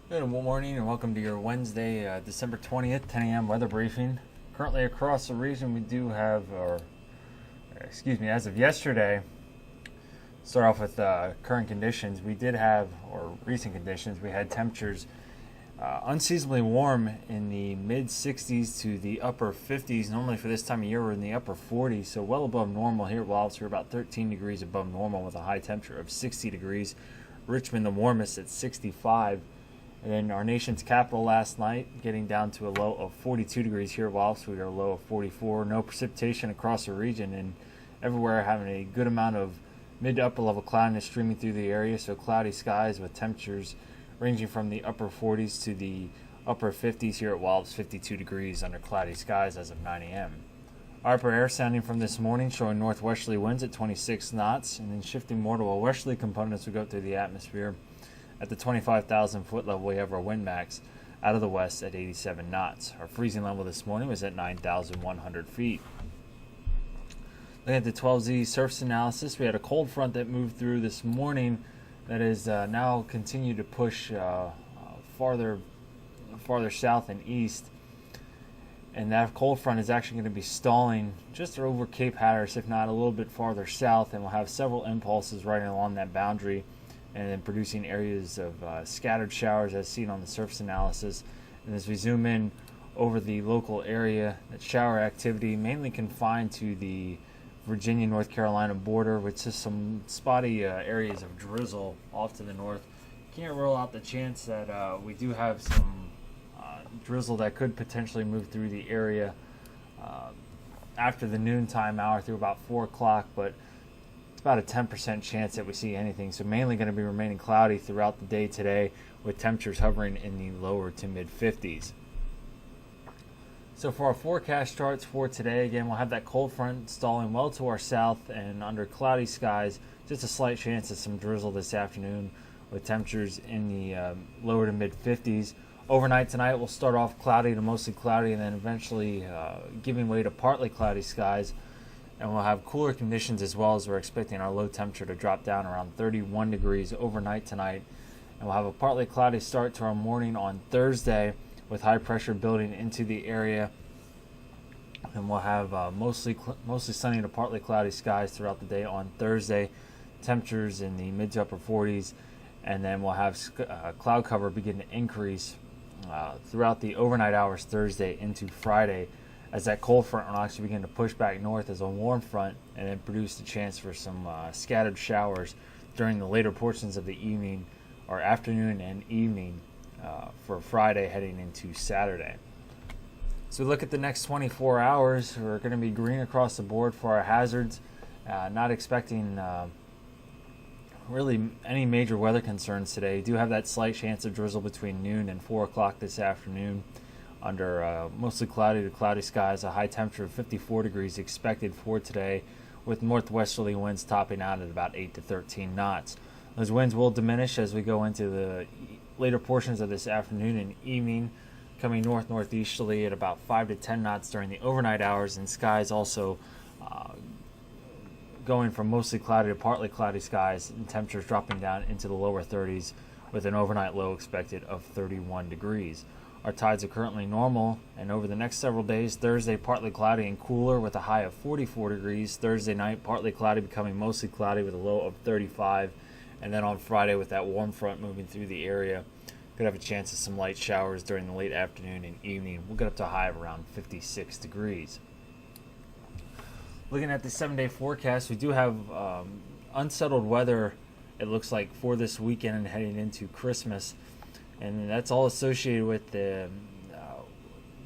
Good morning and welcome to your Wednesday, December 20th, 10 a.m. weather briefing. Currently across the region, we do have, as of yesterday, start off with current conditions. We did have, or recent conditions, we had temperatures unseasonably warm in the mid 60s to the upper 50s. Normally for this time of year, we're in the upper 40s, so well above normal here at Wallops. We're about 13 degrees above normal with a high temperature of 60 degrees. Richmond, the warmest at 65. And then our nation's capital last night, getting down to a low of 42 degrees here at Wallops. We are a low of 44. No precipitation across the region, and everywhere having a good amount of mid to upper level cloudiness streaming through the area. So cloudy skies with temperatures ranging from the upper 40s to the upper 50s here at Wallops, 52 degrees under cloudy skies as of 9 a.m. Our upper air sounding from this morning showing northwesterly winds at 26 knots, and then shifting more to a westerly component as we go through the atmosphere. At the 25,000 foot level, we have our wind max out of the west at 87 knots. Our freezing level this morning was at 9,100 feet. Looking at the 12Z surface analysis, we had a cold front that moved through this morning that is now continued to push farther south and east. And that cold front is actually going to be stalling just over Cape Hatteras, if not a little bit farther south, and we'll have several impulses running along that boundary and then producing areas of scattered showers as seen on the surface analysis. And as we zoom in over the local area, that shower activity mainly confined to the Virginia-North Carolina border, with just some spotty areas of drizzle off to the north. Can't rule out the chance that we do have some drizzle that could potentially move through the area after the noontime hour through about 4 o'clock, but it's about a 10% chance that we see anything. So mainly going to be remaining cloudy throughout the day today, with temperatures hovering in the lower to mid 50s. So for our forecast charts for today, again, we'll have that cold front stalling well to our south and under cloudy skies. Just a slight chance of some drizzle this afternoon, with temperatures in the lower to mid 50s. Overnight tonight, we'll start off cloudy to mostly cloudy, and then eventually giving way to partly cloudy skies. And we'll have cooler conditions as well, as we're expecting our low temperature to drop down around 31 degrees overnight tonight. And we'll have a partly cloudy start to our morning on Thursday, with high pressure building into the area. And we'll have mostly sunny to partly cloudy skies throughout the day on Thursday. Temperatures in the mid to upper 40s. And then we'll have cloud cover begin to increase throughout the overnight hours Thursday into Friday, as that cold front will actually begin to push back north as a warm front, and then produce the chance for some scattered showers during the later portions of the evening or afternoon and evening for Friday heading into Saturday. So we look at the next 24 hours, we're going to be green across the board for our hazards. Not expecting really any major weather concerns today. You do have that slight chance of drizzle between noon and 4 o'clock this afternoon, under mostly cloudy to cloudy skies. A high temperature of 54 degrees expected for today, with northwesterly winds topping out at about 8 to 13 knots. Those winds will diminish as we go into the later portions of this afternoon and evening, coming northeasterly at about 5 to 10 knots during the overnight hours, and skies also going from mostly cloudy to partly cloudy skies, and temperatures dropping down into the lower 30s, with an overnight low expected of 31 degrees. Our tides are currently normal, and over the next several days, Thursday partly cloudy and cooler with a high of 44 degrees. Thursday night partly cloudy becoming mostly cloudy with a low of 35. And then on Friday, with that warm front moving through the area, could have a chance of some light showers during the late afternoon and evening. We'll get up to a high of around 56 degrees. Looking at the 7-day forecast, we do have unsettled weather, it looks like, for this weekend and heading into Christmas. And that's all associated with the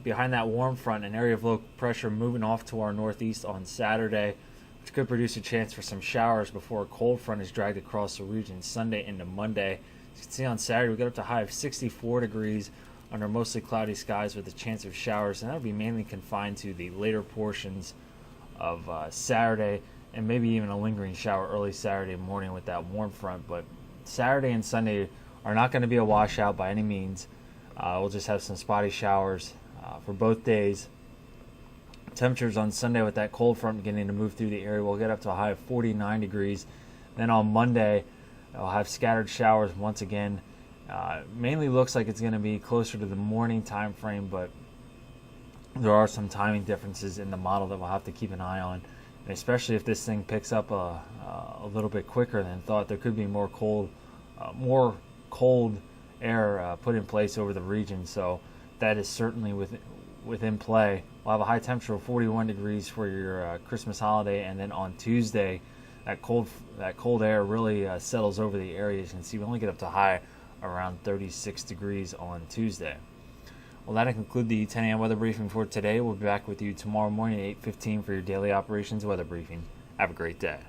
behind that warm front, an area of low pressure moving off to our northeast on Saturday, which could produce a chance for some showers before a cold front is dragged across the region Sunday into Monday. As you can see on Saturday, we get up to a high of 64 degrees under mostly cloudy skies with a chance of showers, and that'll be mainly confined to the later portions of Saturday, and maybe even a lingering shower early Saturday morning with that warm front. But Saturday and Sunday are not going to be a washout by any means. We'll just have some spotty showers for both days. Temperatures on Sunday, with that cold front beginning to move through the area, we'll get up to a high of 49 degrees. Then on Monday, we'll have scattered showers once again Mainly looks like it's going to be closer to the morning time frame, but there are some timing differences in the model that we'll have to keep an eye on. And especially if this thing picks up a little bit quicker than thought, there could be more cold air put in place over the region. So that is certainly within play. We'll have a high temperature of 41 degrees for your Christmas holiday, and then on Tuesday, that cold air really settles over the area. As you can see, we only get up to high around 36 degrees on Tuesday. Well, that'll conclude the 10 a.m. weather briefing for today. We'll be back with you tomorrow morning at 8:15 for your daily operations weather briefing. Have a great day.